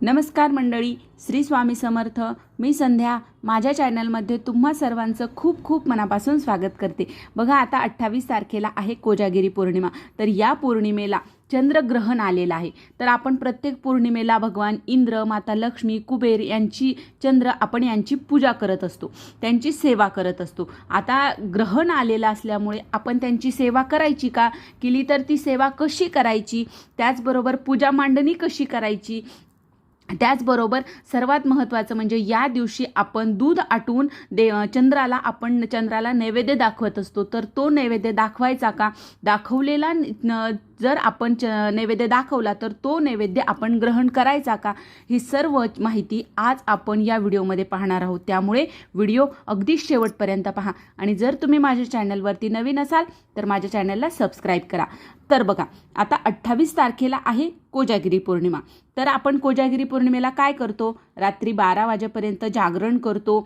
नमस्कार मंडळी, श्री स्वामी समर्थ. मी संध्या माझ्या चॅनलमध्ये तुम्हा सर्वांचं खूप खूप मनापासून स्वागत करते. बघा, आता 28 तारखेला आहे कोजागिरी पौर्णिमा. तर या पौर्णिमेला चंद्रग्रहण आलेलं आहे. तर आपण प्रत्येक पौर्णिमेला भगवान इंद्र, माता लक्ष्मी, कुबेर यांची आपण यांची पूजा करत असतो, त्यांची सेवा करत असतो. आता ग्रहण आलेलं असल्यामुळे आपण त्यांची सेवा करायची का, केली तर ती सेवा कशी करायची, त्याचबरोबर पूजा मांडणी कशी करायची, त्याचबरोबर सर्वात महत्त्वाचं म्हणजे या दिवशी आपण दूध आटवून चंद्राला नैवेद्य दाखवत असतो. तर तो नैवेद्य दाखवायचा का, दाखवलेला जर आपण नैवेद्य दाखवला तर तो नैवेद्य आपण ग्रहण करायचा का, ही सर्व माहिती आज आपण या व्हिडिओमध्ये पाहणार आहोत. त्यामुळे व्हिडिओ अगदी शेवटपर्यंत पहा आणि जर तुम्ही माझ्या चॅनलवरती नवीन असाल तर माझ्या चॅनलला सबस्क्राईब करा. तर बघा, आता 28 तारखेला आहे कोजागिरी पौर्णिमा. तर आपण कोजागिरी पौर्णिमेला काय करतो, रात्री 12 वाजेपर्यंत जागरण करतो,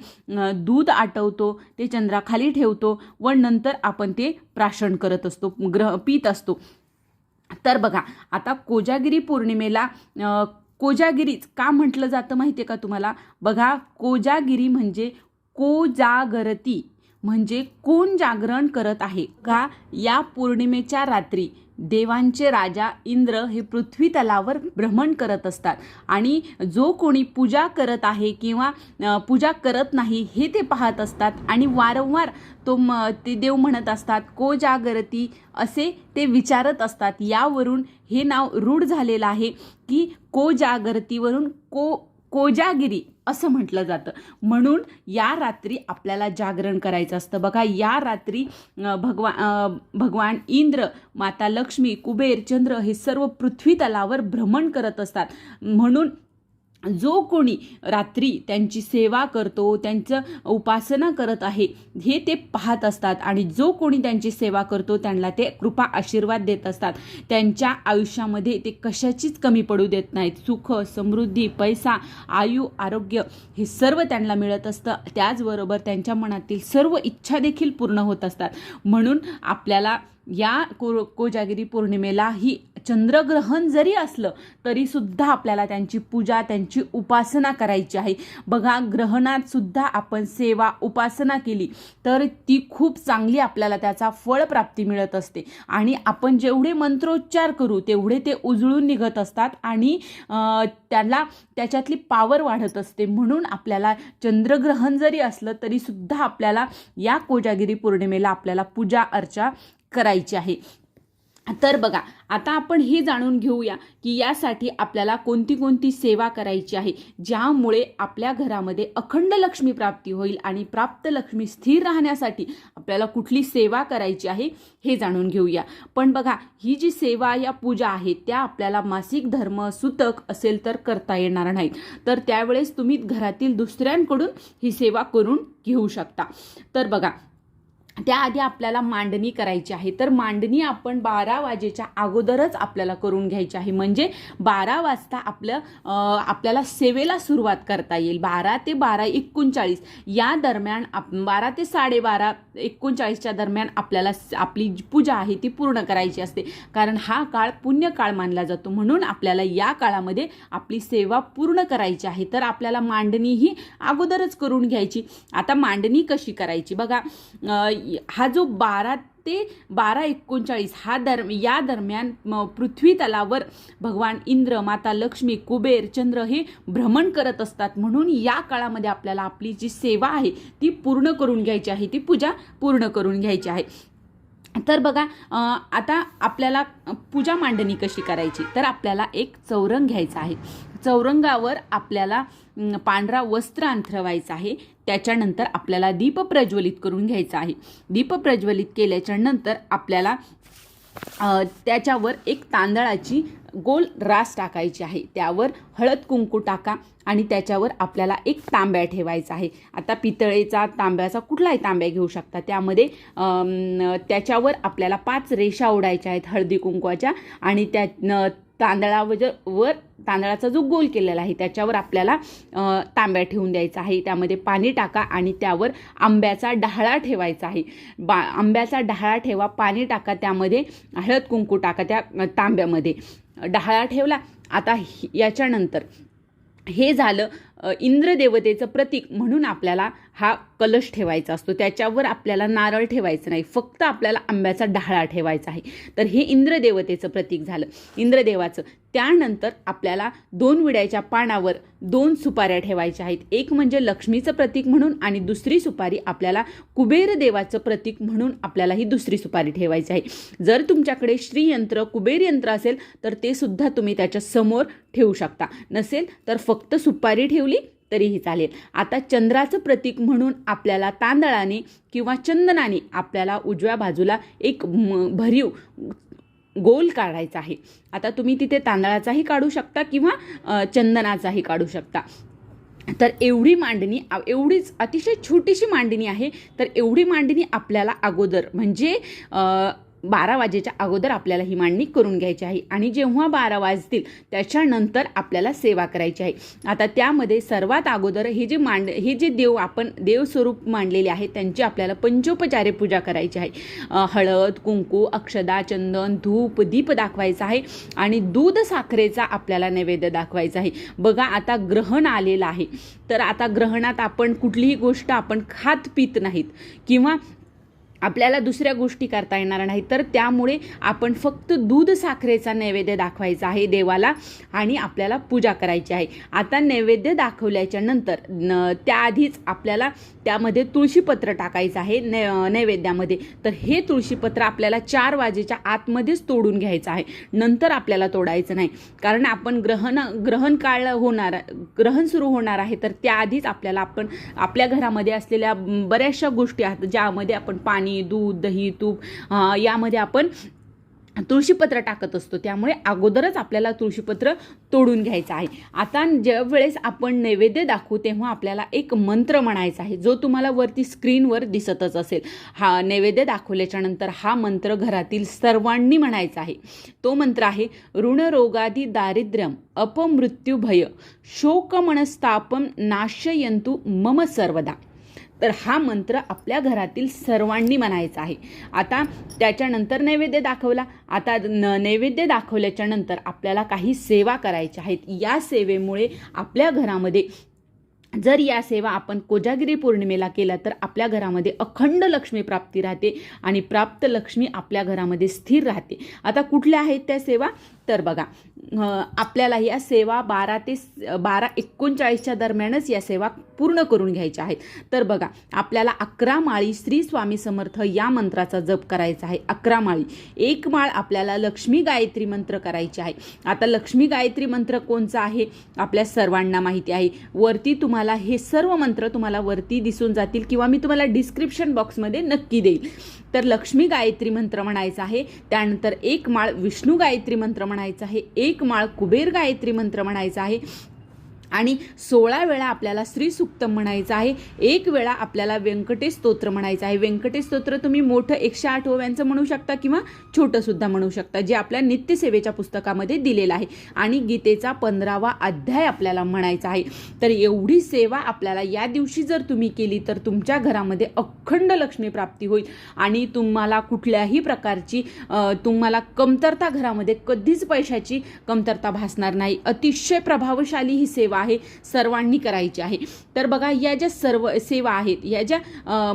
दूध आटवतो, ते चंद्राखाली ठेवतो व नंतर आपण ते प्राशन करत असतो, पीत असतो. तर बघा, आता कोजागिरी पौर्णिमेला कोजागिरीच का म्हटलं जातं माहिती आहे का तुम्हाला? बघा, कोजागिरी म्हणजे कोजागरती, म्हणजे कोण जागरण करत आहे का. या पौर्णिमेच्या रात्री देवांचे राजा इंद्र हे पृथ्वी तलावर भ्रमण करत असतात आणि जो कोणी पूजा करत आहे किंवा पूजा करत नाही हे ते पाहत असतात आणि वारंवार ते देव म्हणत असतात को जागरती, असे ते विचारत असतात. यावरून हे नाव रूढ झालेलं आहे की को जागरतीवरून कोजागिरी असं म्हटलं जातं. म्हणून या रात्री आपल्याला जागरण करायचं असतं. बघा, या रात्री भगवान इंद्र, माता लक्ष्मी, कुबेर, चंद्र हे सर्व पृथ्वी तलावर भ्रमण करत असतात. म्हणून जो कोणी रात्री त्यांची सेवा करतो, त्यांचं उपासना करत आहे हे ते पाहत असतात आणि जो कोणी त्यांची सेवा करतो त्यांना ते कृपा आशीर्वाद देत असतात. त्यांच्या आयुष्यामध्ये ते कशाचीच कमी पडू देत नाहीत. सुख, समृद्धी, पैसा, आयु, आरोग्य हे सर्व त्यांना मिळत असतं. त्याचबरोबर त्यांच्या मनातील सर्व इच्छा देखील पूर्ण होत असतात. म्हणून आपल्याला या कोजागिरी पौर्णिमेला ही चंद्रग्रहण जरी असलं तरी सुद्धा आपल्याला त्यांची पूजा, त्यांची उपासना करायची आहे. बघा, ग्रहणात सुद्धा आपण सेवा, उपासना केली तर ती खूप चांगली आपल्याला त्याचा फळप्राप्ती मिळत असते आणि आपण जेवढे मंत्रोच्चार करू तेवढे ते उजळून निघत असतात आणि त्याच्यातली पावर वाढत असते. म्हणून आपल्याला चंद्रग्रहण जरी असलं तरी सुद्धा आपल्याला या कोजागिरी पौर्णिमेला आपल्याला पूजा अर्चा करायची आहे. तर बघा, आता आपण हे जाणून घेऊया की यासाठी आपल्याला कोणती कोणती सेवा करायची आहे, ज्यामुळे आपल्या घरामध्ये अखंड लक्ष्मी प्राप्ती होईल. आणि प्राप्त लक्ष्मी स्थिर राहण्यासाठी आपल्याला कुठली सेवा करायची आहे हे जाणून घेऊया. पण बघा, ही जी सेवा या पूजा आहे त्या आपल्याला मासिक धर्म सुतक असेल तर करता येणार नाहीत. तर त्यावेळेस तुम्ही घरातील दुसऱ्यांकडून ही सेवा करून घेऊ शकता. तर बघा, त्याआधी आपल्याला मांडणी करायची आहे. तर मांडणी आपण 12 वाजेच्या अगोदरच आपल्याला करून घ्यायची आहे. म्हणजे 12 वाजता आपल्याला सेवेला सुरुवात करता येईल. 12 ते 12:39 या दरम्यान 12 ते 12:39च्या दरम्यान आपल्याला आपली पूजा आहे ती पूर्ण करायची असते. कारण हा काळ पुण्यकाळ मानला जातो. म्हणून आपल्याला या काळामध्ये आपली सेवा पूर्ण करायची आहे. तर आपल्याला मांडणी ही अगोदरच करून घ्यायची. आता मांडणी कशी करायची बघा, हा जो 12 ते 12:39 या दरम्यान पृथ्वी तलावर भगवान इंद्र, माता लक्ष्मी, कुबेर, चंद्र हे भ्रमण करत असतात. म्हणून या काळामध्ये आपल्याला आपली जी सेवा आहे ती पूर्ण करून घ्यायची आहे, ती पूजा पूर्ण करून घ्यायची आहे. तर बघा, आता आपल्याला पूजा मांडणी कशी करायची, तर आपल्याला एक चौरंग घ्यायचा आहे. चौरंगावर आपल्याला पांढरा वस्त्र अंथरवायचं आहे. त्याच्यानंतर आपल्याला दीप प्रज्वलित करून घ्यायचा आहे. दीप प्रज्वलित केल्याच्या नंतर आपल्याला त्याच्यावर एक तांदळाची गोल रास टाकायची आहे. त्यावर हळद कुंकू टाका आणि त्याच्यावर आपल्याला एक तांब्या ठेवायचा आहे. आता पितळेचा, तांब्याचा, कुठलाही तांब्या घेऊ शकता. त्यामध्ये त्याच्यावर आपल्याला 5 रेषा ओढायच्या आहेत हळदी कुंकवाच्या आणि त्या तांदळाचा जो गोल केलेला आहे त्याच्यावर आपल्याला तांब्या ठेवून द्यायचा आहे. त्यामध्ये पाणी टाका आणि त्यावर आंब्याचा डहाळा ठेवायचा आहे. आंब्याचा डहाळा ठेवा, पाणी टाका, त्यामध्ये हळद कुंकू टाका त्या तांब्यामध्ये. डहाळा ठेवला. आता याच्यानंतर हे झालं इंद्रदेवतेचं प्रतीक म्हणून आपल्याला हा कलश ठेवायचा असतो. त्याच्यावर आपल्याला नारळ ठेवायचं नाही, फक्त आपल्याला आंब्याचा डहाळा ठेवायचा आहे. तर हे इंद्रदेवतेचं प्रतीक झालं, इंद्रदेवाचं. त्यानंतर आपल्याला 2 विड्याच्या पानावर 2 सुपाऱ्या ठेवायच्या आहेत. एक म्हणजे लक्ष्मीचं प्रतीक म्हणून आणि दुसरी सुपारी आपल्याला कुबेर देवाचं प्रतीक म्हणून आपल्याला ही दुसरी सुपारी ठेवायची आहे. जर तुमच्याकडे श्रीयंत्र कुबेर यंत्र असेल तर ते सुद्धा तुम्ही त्याच्या समोर ठेवू शकता, नसेल तर फक्त सुपारी ठेवली तरीही चालेल. आता चंद्राचं प्रतीक म्हणून आपल्याला तांदळाने किंवा चंदनाने आपल्याला उजव्या बाजूला एक भरीव गोल काढायचा आहे. आता तुम्ही तिथे तांदळाचाही काढू शकता किंवा चंदनाचाही काढू शकता. तर एवढी मांडणी, एवढीच अतिशय छोटीशी मांडणी आहे. तर एवढी मांडणी आपल्याला अगोदर म्हणजे 12 वाजेच्या अगोदर आपल्याला ही मांडणी करून घ्यायची आहे. आणि जेव्हा 12 वाजतील त्याच्यानंतर आपल्याला सेवा करायची आहे. आता त्यामध्ये सर्वात अगोदर हे जे देव आपण देवस्वरूप मांडलेले आहेत त्यांची आपल्याला पंचोपचारे पूजा करायची आहे. हळद, कुंकू, अक्षदा, चंदन, धूप, दीप दाखवायचा आहे आणि दूध साखरेचा आपल्याला नैवेद्य दाखवायचा आहे. बघा आता ग्रहण आलेलं आहे, तर आता ग्रहणात आपण कुठलीही गोष्ट आपण खात पित नाहीत किंवा आपल्याला दुसऱ्या गोष्टी करता येणार नाही. तर त्यामुळे आपण फक्त दूध साखरेचा नैवेद्य दाखवायचा आहे देवाला आणि आपल्याला पूजा करायची आहे. आता नैवेद्य दाखवल्याच्या नंतर त्याआधीच आपल्याला त्यामध्ये तुळशीपत्र टाकायचं आहे नैवेद्यामध्ये. तर हे तुळशीपत्र आपल्याला 4 वाजेच्या आतमध्येच तोडून घ्यायचं आहे, नंतर आपल्याला तोडायचं नाही. कारण आपण ग्रहण सुरू होणार आहे, तर त्याआधीच आपल्याला आपल्या घरामध्ये असलेल्या बऱ्याचशा गोष्टी आहेत ज्यामध्ये आपण पाणी, दूध, दही, तूप यामध्ये आपण तुळशीपत्र टाकत असतो. त्यामुळे अगोदरच आपल्याला तुळशीपत्र तोडून घ्यायचं आहे. आता ज्या वेळेस आपण नैवेद्य दाखवू तेव्हा आपल्याला एक मंत्र म्हणायचा आहे, जो तुम्हाला वरती स्क्रीनवर दिसतच असेल. हा नैवेद्य दाखवल्याच्या नंतर हा मंत्र घरातील सर्वांनी म्हणायचा आहे. तो मंत्र आहे ऋणरोगादी दारिद्र्यम अपमृत्युभय शोकमनस्तापम नाशयंतु मम सर्वदा. तर हा मंत्र आपल्या घरातील सर्वांनी म्हणायचा आहे. आता त्याच्यानंतर नैवेद्य दाखवला. आता नैवेद्य दाखवल्याच्या नंतर आपल्याला काही सेवा करायच्या आहेत. या सेवेमुळे आपल्या घरामध्ये, जर या सेवा आपण कोजागिरी पौर्णिमेला केला तर आपल्या घरामध्ये अखंड लक्ष्मी प्राप्ती राहते आणि प्राप्त लक्ष्मी आपल्या घरामध्ये स्थिर राहते. आता कुठल्या आहेत त्या सेवा? तर बघा, आपल्याला या सेवा 12:39 दरम्यानच या सेवा पूर्ण करून घ्यायच्या आहेत. तर बघा, आपल्याला 11 माळी श्री स्वामी समर्थ या मंत्राचा जप करायचा आहे. 11 माळी. 1 माळ आपल्याला लक्ष्मी गायत्री मंत्र करायची आहे. आता लक्ष्मी गायत्री मंत्र कोणचा आहे आपल्या सर्वांना माहिती आहे. वरती तुम्हाला हे सर्व मंत्र तुम्हाला वरती दिसून जातील किंवा मी तुम्हाला डिस्क्रिप्शन बॉक्समध्ये नक्की देईल. तर लक्ष्मी गायत्री मंत्र म्हणायचा आहे. त्यानंतर 1 माळ विष्णू गायत्री मंत्र म्हणायचा आहे. 1 माळ कुबेर गायत्री मंत्र म्हणायचा आहे आणि 16 वेळा आपल्याला श्री सुक्तम म्हणायचं आहे. 1 वेळा आपल्याला व्यंकटेश स्तोत्र म्हणायचं आहे. व्यंकटेश स्तोत्र तुम्ही मोठं 108 ओव्यांचं म्हणू शकता किंवा छोटं सुद्धा म्हणू शकता, जे आपल्या नित्यसेवेच्या पुस्तकामध्ये दिलेलं आहे. आणि गीतेचा 15वा अध्याय आपल्याला म्हणायचा आहे. तर एवढी सेवा आपल्याला या दिवशी जर तुम्ही केली तर तुमच्या घरामध्ये अखंड लक्ष्मी प्राप्ती होईल आणि तुम्हाला कुठल्याही प्रकारची तुम्हाला कमतरता, घरामध्ये कधीच पैशाची कमतरता भासणार नाही. अतिशय प्रभावशाली ही सेवा आहे, सर्वांनी करायची आहे. तर बघा, या ज्या सर्व सेवा आहेत, या ज्या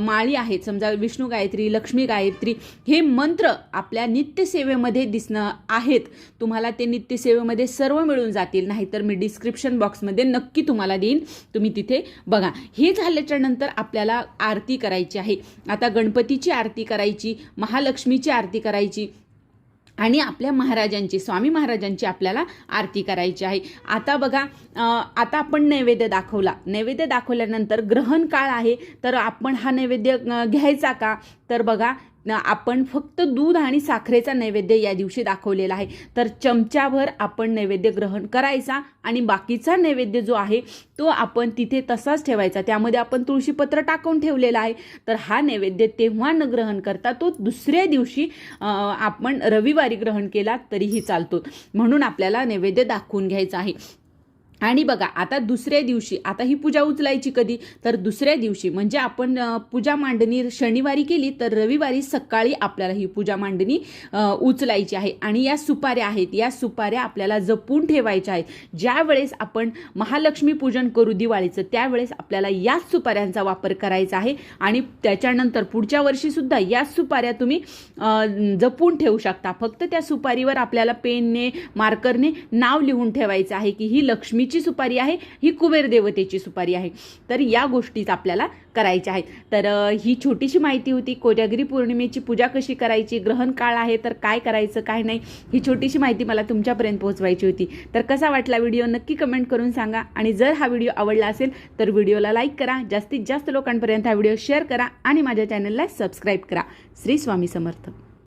माळी आहेत, समजा विष्णू गायत्री, लक्ष्मी गायत्री, हे मंत्र आपल्या नित्यसेवेमध्ये दिसणं आहेत. तुम्हाला ते नित्यसेवेमध्ये सर्व मिळून जातील, नाहीतर मी डिस्क्रिप्शन बॉक्समध्ये नक्की तुम्हाला देईन, तुम्ही तिथे बघा. हे झाल्याच्या नंतर आपल्याला आरती करायची आहे. आता गणपतीची आरती करायची, महालक्ष्मीची आरती करायची आणि आपल्या महाराजांची, स्वामी महाराजांची आपल्याला आरती करायची आहे. आता बघा, आता आपण नैवेद्य दाखवला. नैवेद्य दाखवल्यानंतर ग्रहण काळ आहे, तर आपण हा नैवेद्य घ्यायचा का? तर बघा, आपण फक्त दूध आणि साखरेचा नैवेद्य या दिवशी दाखवलेला आहे. तर चमच्याभर आपण नैवेद्य ग्रहण करायचा आणि बाकीचा नैवेद्य जो आहे तो आपण तिथे तसाच ठेवायचा. त्यामध्ये आपण तुळशीपत्र टाकून ठेवलेला आहे. तर हा नैवेद्य तेव्हा न ग्रहण करता तो दुसऱ्या दिवशी आपण रविवारी ग्रहण केला तरीही चालतो. म्हणून आपल्याला नैवेद्य दाखवून घ्यायचा आहे. आणि बघा आता दुसऱ्या दिवशी, आता ही पूजा उचलायची कधी, तर दुसऱ्या दिवशी म्हणजे आपण पूजा मांडणी शनिवारी केली तर रविवारी सकाळी आपल्याला ही पूजा मांडणी उचलायची आहे. आणि या सुपाऱ्या आहेत, या सुपाऱ्या आपल्याला जपून ठेवायच्या आहेत. ज्या वेळेस आपण महालक्ष्मी पूजन करू दिवाळीचं, त्यावेळेस आपल्याला याच सुपाऱ्यांचा वापर करायचा आहे. आणि त्याच्यानंतर पुढच्या वर्षी सुद्धा याच सुपाऱ्या तुम्ही जपून ठेवू शकता. फक्त त्या सुपारीवर आपल्याला पेनने मार्करने नाव लिहून ठेवायचं आहे की ही लक्ष्मी ची सुपारी आहे, ही कुबेर देवतेची सुपारी आहे. तर या गोष्टीच आपल्याला करायच्या आहेत. तर ही छोटीशी माहिती होती कोजागिरी पौर्णिमेची पूजा कशी करायची, ग्रहण काळ आहे तर काय करायचं काय नाही, ही छोटीशी माहिती मला तुमच्यापर्यंत पोहोचवायची होती. तर कसा वाटला व्हिडिओ नक्की कमेंट करून सांगा. आणि जर हा व्हिडिओ आवडला असेल तर व्हिडिओला लाईक करा, जास्तीत जास्त लोकांपर्यंत हा व्हिडिओ शेअर करा आणि माझ्या चॅनलला सबस्क्राईब करा. श्री स्वामी समर्थ.